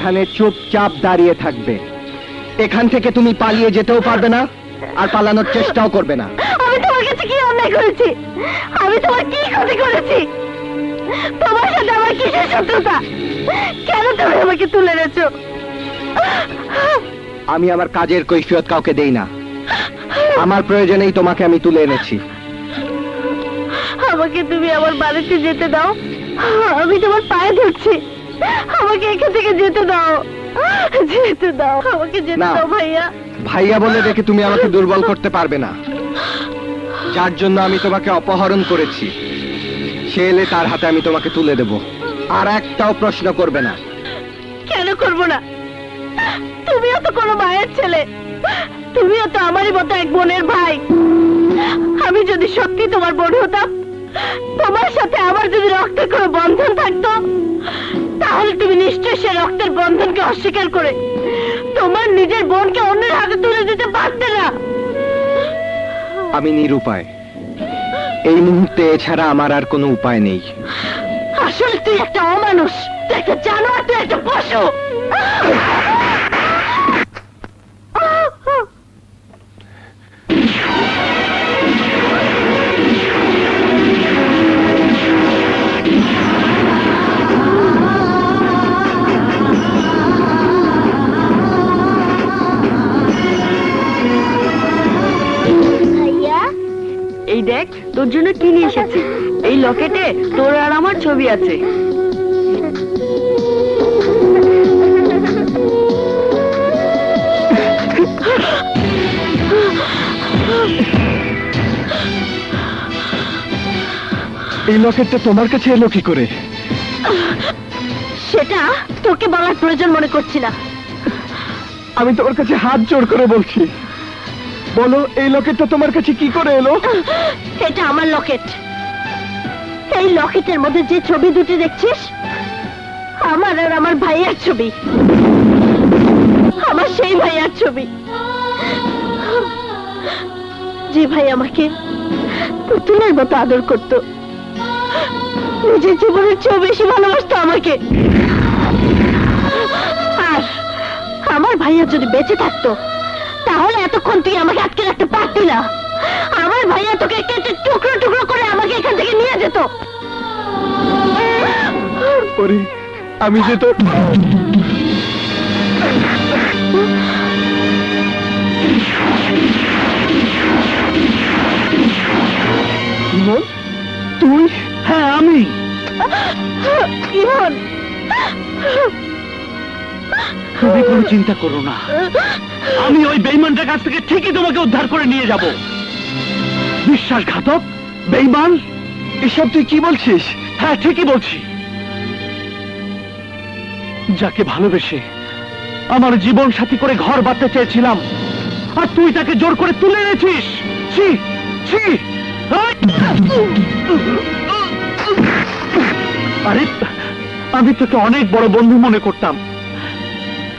এখানে চুপচাপ দাঁড়িয়ে থাকবে। এখান থেকে তুমি পালিয়ে যেতেও পারবে না, আর পালানোর চেষ্টাও করবে না। আমি তোমার কাছে কি অন্যায় করেছি? আমি তোমার কি ক্ষতি করেছি? তোমার সাথে আমার কিসের শত্রুতা? কেন তুমি আমাকে তুলে এনেছো? আমি আমার কাজের কৈফিয়ত কাউকে দেই না। আমার প্রয়োজনেই তোমাকে আমি তুলে এনেছি। আমাকে তুমি আমার বাড়িতে যেতে দাও। আমি তোমার পায়ে ধরছি, আমাকে এখান থেকে যেতে দাও। যেতে দাও, আমাকে যেতে না। দাও ভাইয়া। ভাইয়া বলে দেখে তুমি আমাকে দুর্বল করতে পারবে না। যার জন্য আমি তোমাকে অপহরণ করেছি, সে এলে তার হাতে আমি তোমাকে তুলে দেব। আর একটাও প্রশ্ন করবে না। কেন করবো না? তুমিও তো কোনো মায়ের ছেলে, তুমিও তো আমারই মতো এক বোনের ভাই। আমি যদি সত্যি তোমার বোন হতাম, তোমার সাথে আমার যদি রক্তের কোনো বন্ধন থাকতো, তাহলে তুমি নিশ্চয়ই সে রক্তের বন্ধনকে অস্বীকার করে তোমার নিজের বোনকে অন্যের হাতে তুলে দিতে পারতে না। আমি নিরুপায়। এই মুহূর্তে এছাড়া আমার আর কোনো উপায় নেই। আসলে তুই একটা অমানুষ, তুই একটা জানোয়ার, তুই একটা পশু। এই দেখ, তোর জন্য কি নিয়ে এসেছি। এই লকেটে তোর আর আমার ছবি আছে। এই লকেটটা তোমার কাছে এলো কি করে? সেটা তোকে বলার প্রয়োজন মনে করছি না। আমি তোমার কাছে হাত জোড় করে বলছি, বলো এই লকেটটা তোমার কাছে কি করে এলো? এটা আমার লকেট। এই লকেটের মধ্যে যে ছবি দুটি দেখছিস, আমার আর আমার ভাইয়ার ছবি। আমার সেই ভাইয়ার ছবি, যে ভাই আমাকে পুতুলের মতো আদর করত, নিজের জীবনের চেয়েও বেশি ভালোবাসতো আমাকে। আর আমার ভাইয়া যদি বেঁচে থাকতো, তাহলে এতক্ষণ তুই আমাকে আটকে রাখতে পারতি না। আমার ভাইয়া তোকে কেটে টুকরো টুকরো করে আমাকে এখান থেকে নিয়ে যেত। আমি যে তোর তুই? হ্যাঁ আমি। ইমন, তুমি কোনো চিন্তা করো না, আমি ওই বেঈমানটার কাছ থেকে ঠিকই তোমাকে উদ্ধার করে নিয়ে যাব। বিশ্বাসঘাতক, বেঈমান, এসব তুই কি বলছিস? হ্যাঁ ঠিকই বলছি। যাকে ভালোবেসে আমার জীবন সাথী করে ঘর বাঁধতে চেয়েছিলাম, আর তুই তাকে জোর করে তুলে এনেছিস। ছি ছি। আরে আমি তোকে অনেক বড় বন্ধু মনে করতাম,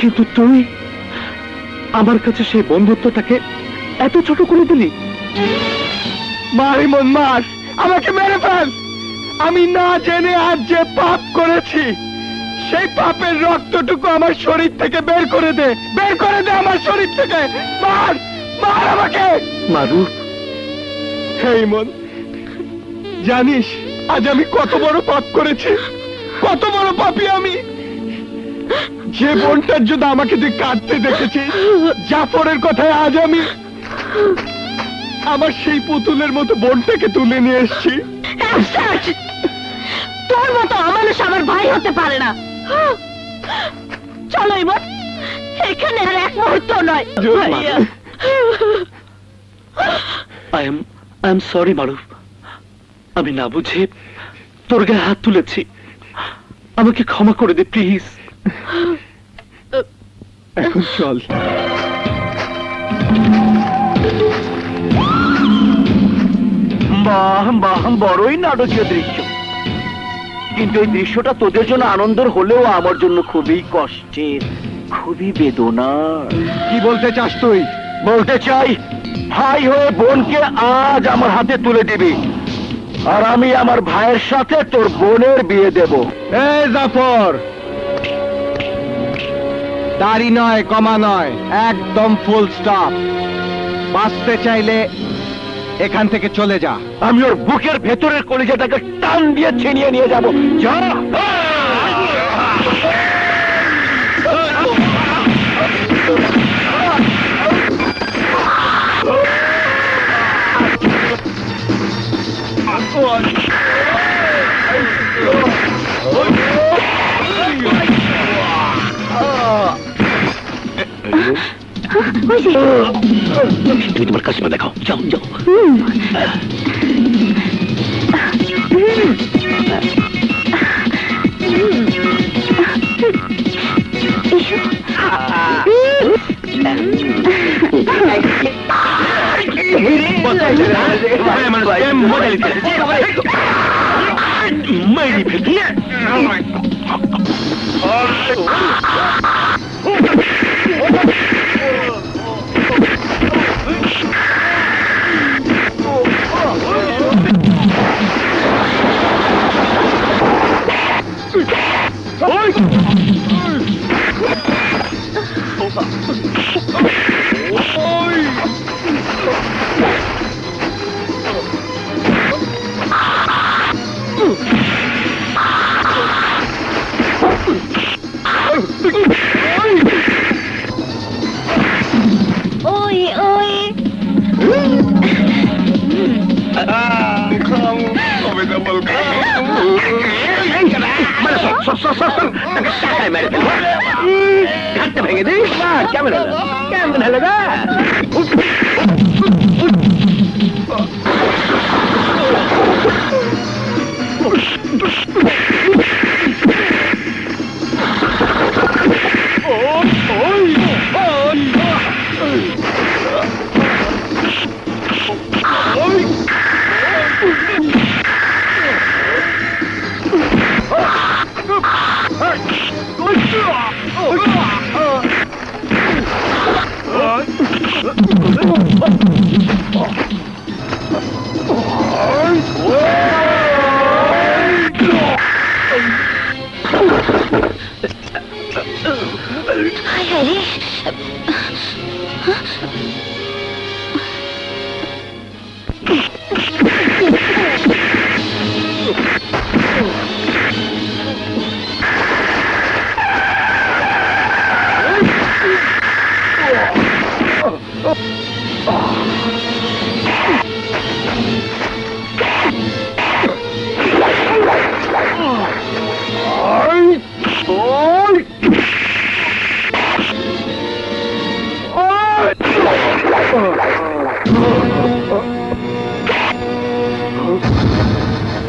কিন্তু তুই আমার কাছে সেই বন্ধুত্বটাকে এত ছোট করে দিলি। মার ইমন, মার, আমাকে মেরে ফেল। আমি না জেনে আজ যে পাপ করেছি, সেই পাপের রক্তটুকু আমার শরীর থেকে বের করে দে, বের করে দে আমার শরীর থেকে। মার, মার আমাকে। মারুফ, হে ইমন, জানিস আজ আমি কত বড় পাপ করেছি? কত বড় পাপী আমি! যে বোনটার জন্য আমাকে তুই কাঁদতে দেখেছিস, জাফরের কথায় আজ আমি আমার সেই পুতুলের মতো বোনটাকে তুলে নিয়ে এসেছি। তোর মতো অমানুষ আমার ভাই হতে পারে না। চলো ইমন, এখানে আর এক মুহূর্ত নয়। ভাইয়া, আই এম সরি মারুফ, আমি না বুঝে তোর গায়ে হাত তুলেছি, আমাকে ক্ষমা করে দে প্লিজ। এখন চল। বাহ বাহ, বড়ই নাটকীয় দৃশ্য, কিন্তু এই দৃশ্যটা তোদের জন্য আনন্দের হলেও আমার জন্য খুবই কষ্টের, খুবই বেদনার। কি বলতে চাস তুই? বলতে চাই, ভাই হয়ে বোনকে আজ আমার হাতে তুলে দিবি, আর আমি আমার ভাইয়ের সাথে তোর বোনের বিয়ে দেব। এই জাফর, দাড়ি নয়, কমা নয়, একদম ফুল স্টপ। বাঁচতে চাইলে এখান থেকে চলে যা। আমি ওর বুকের ভেতরের কলিজাটাকে টান দিয়ে ছিনিয়ে নিয়ে যাব। যা। তুমি তোমার কাশিমা দেখাও, যাও যাও। ভেঙে দিস না, কেমন হলো, কেমন হলো গা?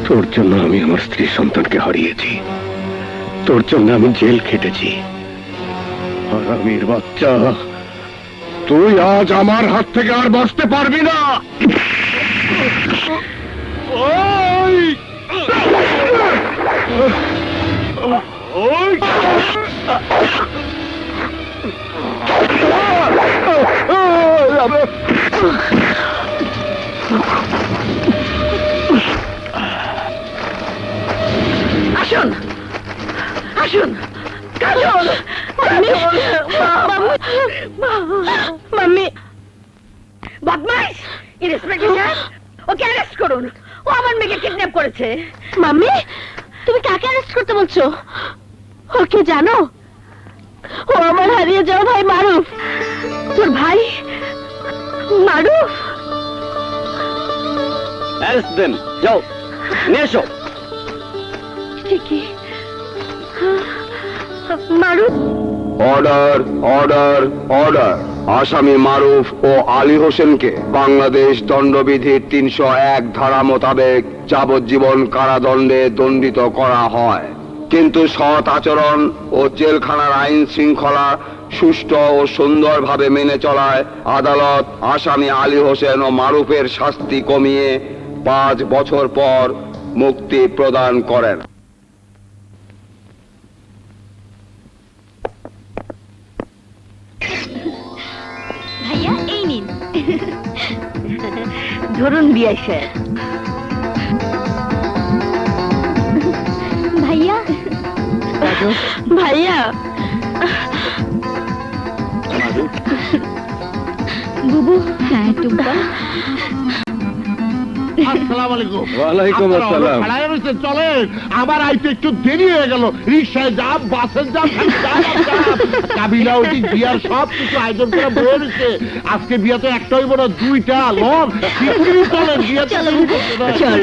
তোর জন্য আমি আমার স্ত্রী সন্তানকে হারিয়েছি, তোর জন্য আমি জেল খেটেছি। হারামির বাচ্চা, তুই আজ আমার হাত থেকে আর বাঁচতে পারবি না। আসুন আসুন, কাজল, মাম্মি, বদমাইশ, ইন্সপেক্টর সাহেব, ওকে অ্যারেস্ট করুন। ও আমার মেয়েকে কিডন্যাপ করেছে। মাম্মি, তুমি কাকে অ্যারেস্ট করতে বলছো? ওকে জানো? ও আমার হারিয়ে যাওয়া ভাই মারুফ। তোর ভাই মারুফ? অ্যারেস্ট দেন, যাও নিয়ে এসো। ঠিকই, মারুফ। Order order order. আসামি মারুফ ও আলী হোসেনকে বাংলাদেশ দণ্ডবিধির ৩০১ ধারা মোতাবেক যাবজ্জীবন কারাদণ্ডে দণ্ডিত করা হয়, কিন্তু সৎ আচরণ ও জেলখানার আইন শৃঙ্খলা সুষ্ঠু ও সুন্দরভাবে মেনে চলায় আদালত আসামি আলী হোসেন ও মারুফের শাস্তি কমিয়ে ৫ বছর পর মুক্তি প্রদান করেন। ভাইয়া, এই নিন। ধরুন বিআই সাহেব। ভাইয়া, ভাইয়া, বুবু হ্যাঁ টুম্পা আসসালামু আলাইকুম। ওয়ালাইকুম আপনারা আসসালাম। খাড়ায় রয়েছেন, চলেন। আমার আইতে একটু দেরি হয়ে গেল, রিক্সায় যাম, বাসের যাম, খালি যাম আর যাম। কাবিলা ওইটি বিয়ার সব কিছু আয়োজন করে বয়ে রয়েছে। আজকে বিয়ে তো একটা হইব না, দুইটা লন। শীঘ্রই চলেন, বিয়ে তো শুরু করতে হবে। চল